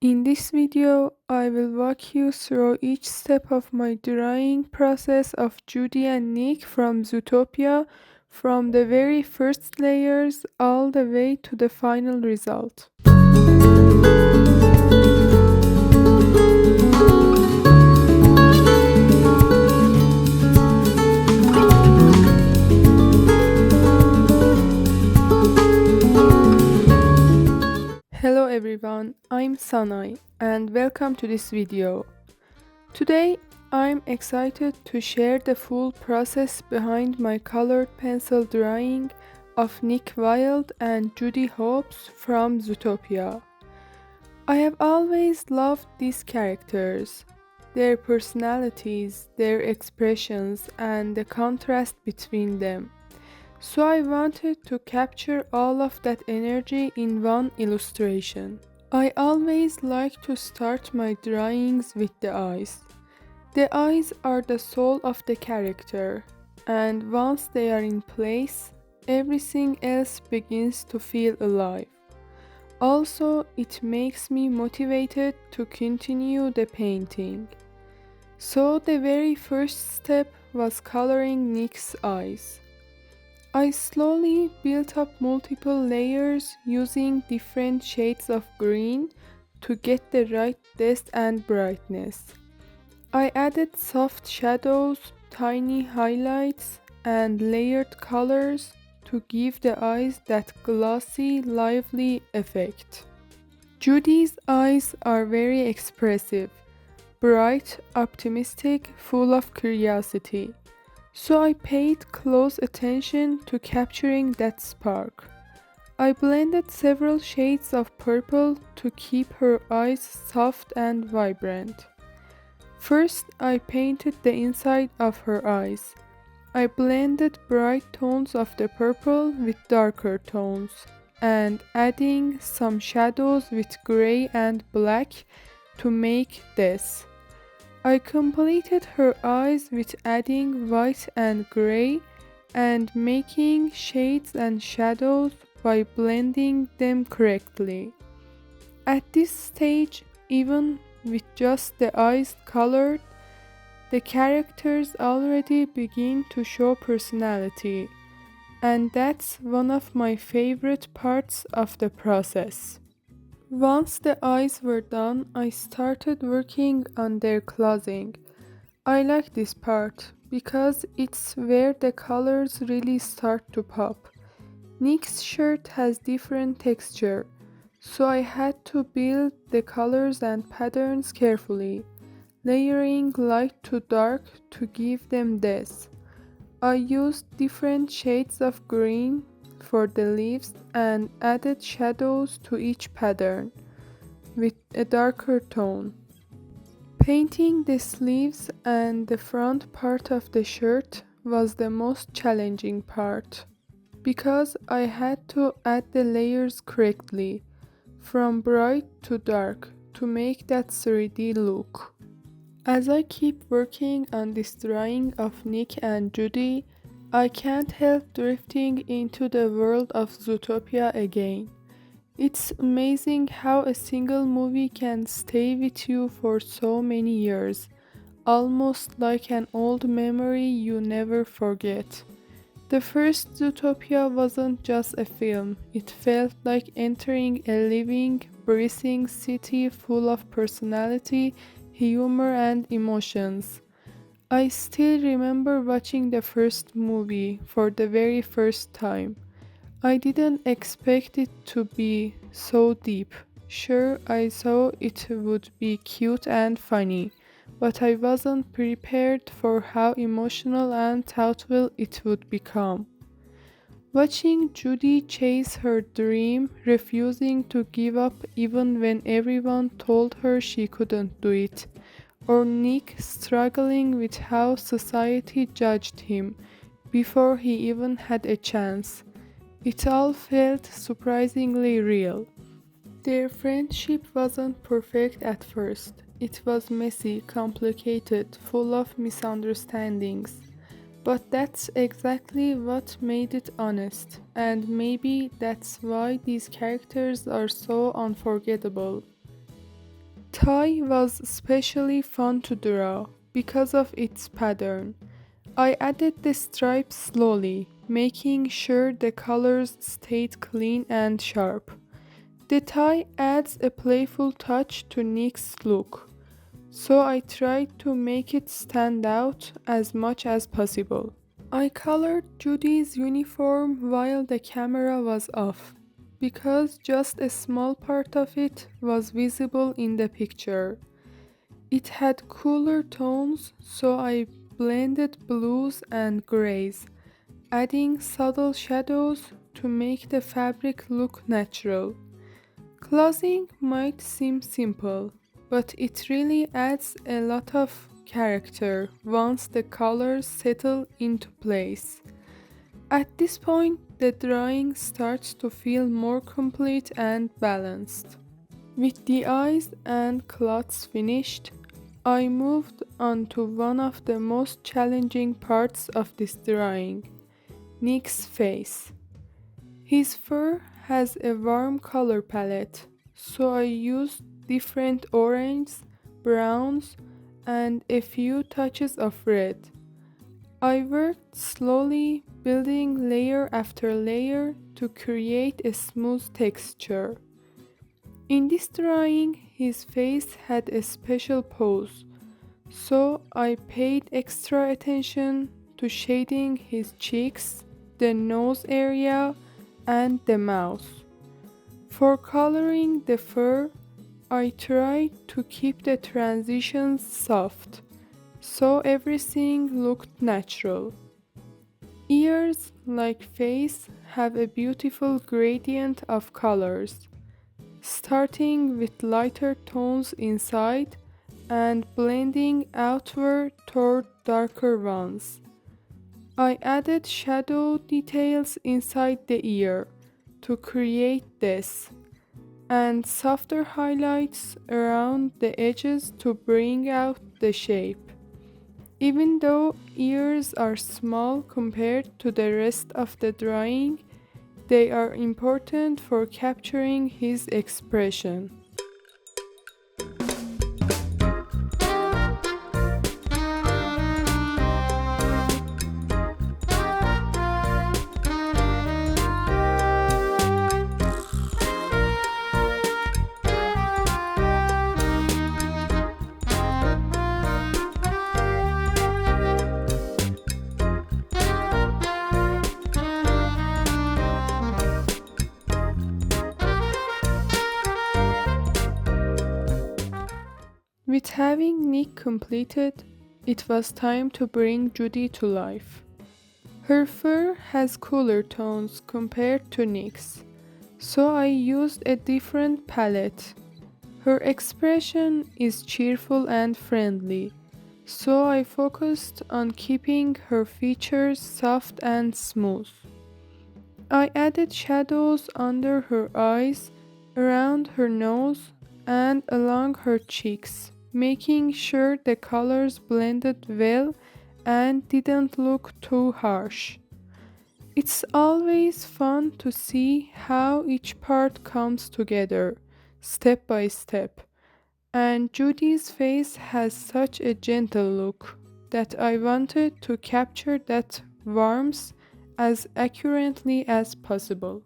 In this video, I will walk you through each step of my drawing process of Judy and Nick from Zootopia, from the very first layers all the way to the final result. Hello everyone, I'm Sanai and welcome to this video. Today, I'm excited to share the full process behind my colored pencil drawing of Nick Wilde and Judy Hopes from Zootopia. I have always loved these characters, their personalities, their expressions, and the contrast between them. So I wanted to capture all of that energy in one illustration. I always like to start my drawings with the eyes. The eyes are the soul of the character, and once they are in place, everything else begins to feel alive. Also, it makes me motivated to continue the painting. So the very first step was coloring Nick's eyes. I slowly built up multiple layers using different shades of green to get the right depth and brightness. I added soft shadows, tiny highlights, and layered colors to give the eyes that glossy, lively effect. Judy's eyes are very expressive, bright, optimistic, full of curiosity. So I paid close attention to capturing that spark. I blended several shades of purple to keep her eyes soft and vibrant. First, I painted the inside of her eyes. I blended bright tones of the purple with darker tones, and adding some shadows with gray and black to make this. I completed her eyes with adding white and gray and making shades and shadows by blending them correctly. At this stage, even with just the eyes colored, the characters already begin to show personality, and that's one of my favorite parts of the process. Once the eyes were done, I started working on their clothing. I like this part because it's where the colors really start to pop. Nick's shirt has different texture, so I had to build the colors and patterns carefully, layering light to dark to give them depth. I used different shades of green for the leaves and added shadows to each pattern with a darker tone. Painting the sleeves and the front part of the shirt was the most challenging part because I had to add the layers correctly from bright to dark to make that 3D look. As I keep working on this drawing of Nick and Judy, I can't help drifting into the world of Zootopia again. It's amazing how a single movie can stay with you for so many years, almost like an old memory you never forget. The first Zootopia wasn't just a film, it felt like entering a living, breathing city full of personality, humor, and emotions. I still remember watching the first movie for the very first time. I didn't expect it to be so deep. Sure, I thought it would be cute and funny, but I wasn't prepared for how emotional and thoughtful it would become. Watching Judy chase her dream, refusing to give up even when everyone told her she couldn't do it, or Nick struggling with how society judged him before he even had a chance. It all felt surprisingly real. Their friendship wasn't perfect at first. It was messy, complicated, full of misunderstandings. But that's exactly what made it honest, and maybe that's why these characters are so unforgettable. tie was especially fun to draw because of its pattern. I added the stripes slowly, making sure the colors stayed clean and sharp. The tie adds a playful touch to Nick's look, so I tried to make it stand out as much as possible. I colored Judy's uniform while the camera was off, because just a small part of it was visible in the picture. It had cooler tones, so I blended blues and grays, adding subtle shadows to make the fabric look natural. Clothing might seem simple, but it really adds a lot of character once the colors settle into place. At this point, the drawing starts to feel more complete and balanced. With the eyes and clothes finished, I moved on to one of the most challenging parts of this drawing, Nick's face. His fur has a warm color palette, so I used different oranges, browns, and a few touches of red. I worked slowly, building layer after layer to create a smooth texture. In this drawing, his face had a special pose, so I paid extra attention to shading his cheeks, the nose area, and the mouth. For coloring the fur, I tried to keep the transitions soft, so everything looked natural. Ears, like face, have a beautiful gradient of colors, starting with lighter tones inside and blending outward toward darker ones. I added shadow details inside the ear to create this, and softer highlights around the edges to bring out the shape. Even though ears are small compared to the rest of the drawing, they are important for capturing his expression. With having Nick completed, it was time to bring Judy to life. Her fur has cooler tones compared to Nick's, so I used a different palette. Her expression is cheerful and friendly, so I focused on keeping her features soft and smooth. I added shadows under her eyes, around her nose, and along her cheeks, making sure the colors blended well and didn't look too harsh. It's always fun to see how each part comes together, step by step, and Judy's face has such a gentle look that I wanted to capture that warmth as accurately as possible.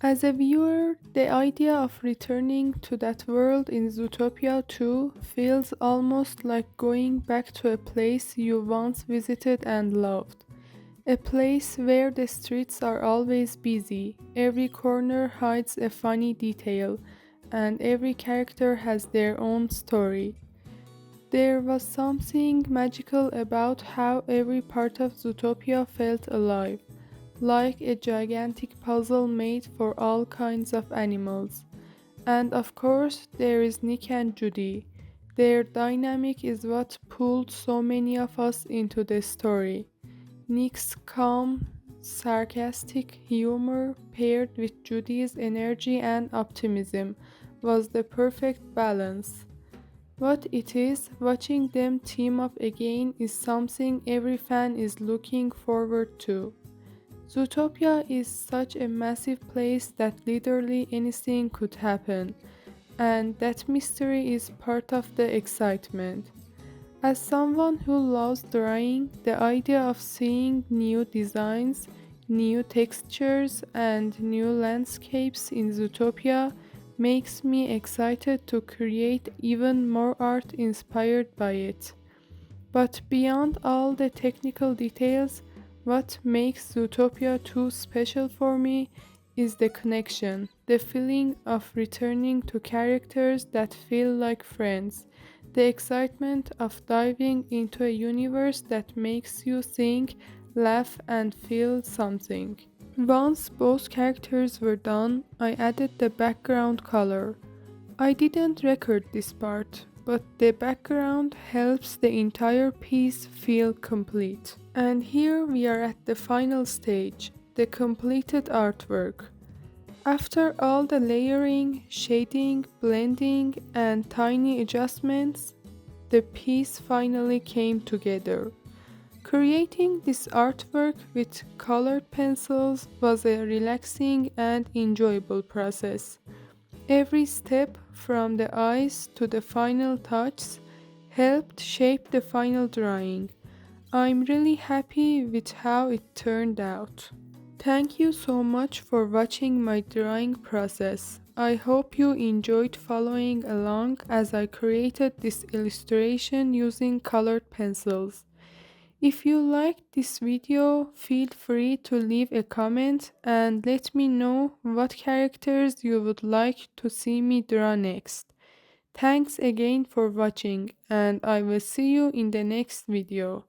As a viewer, the idea of returning to that world in Zootopia 2 feels almost like going back to a place you once visited and loved. A place where the streets are always busy, every corner hides a funny detail, and every character has their own story. There was something magical about how every part of Zootopia felt alive, like a gigantic puzzle made for all kinds of animals. And of course, there is Nick and Judy. Their dynamic is what pulled so many of us into the story. Nick's calm, sarcastic humor paired with Judy's energy and optimism was the perfect balance. What it is, watching them team up again is something every fan is looking forward to. Zootopia is such a massive place that literally anything could happen, and that mystery is part of the excitement. As someone who loves drawing, the idea of seeing new designs, new textures, and new landscapes in Zootopia makes me excited to create even more art inspired by it. But beyond all the technical details, what makes Zootopia 2 special for me is the connection, the feeling of returning to characters that feel like friends, the excitement of diving into a universe that makes you think, laugh, and feel something. Once both characters were done, I added the background color. I didn't record this part, but the background helps the entire piece feel complete. And here we are at the final stage, the completed artwork. After all the layering, shading, blending, and tiny adjustments, the piece finally came together. Creating this artwork with colored pencils was a relaxing and enjoyable process. Every step, from the eyes to the final touches, helped shape the final drawing. I'm really happy with how it turned out. Thank you so much for watching my drawing process. I hope you enjoyed following along as I created this illustration using colored pencils. If you liked this video, feel free to leave a comment and let me know what characters you would like to see me draw next. Thanks again for watching, and I will see you in the next video.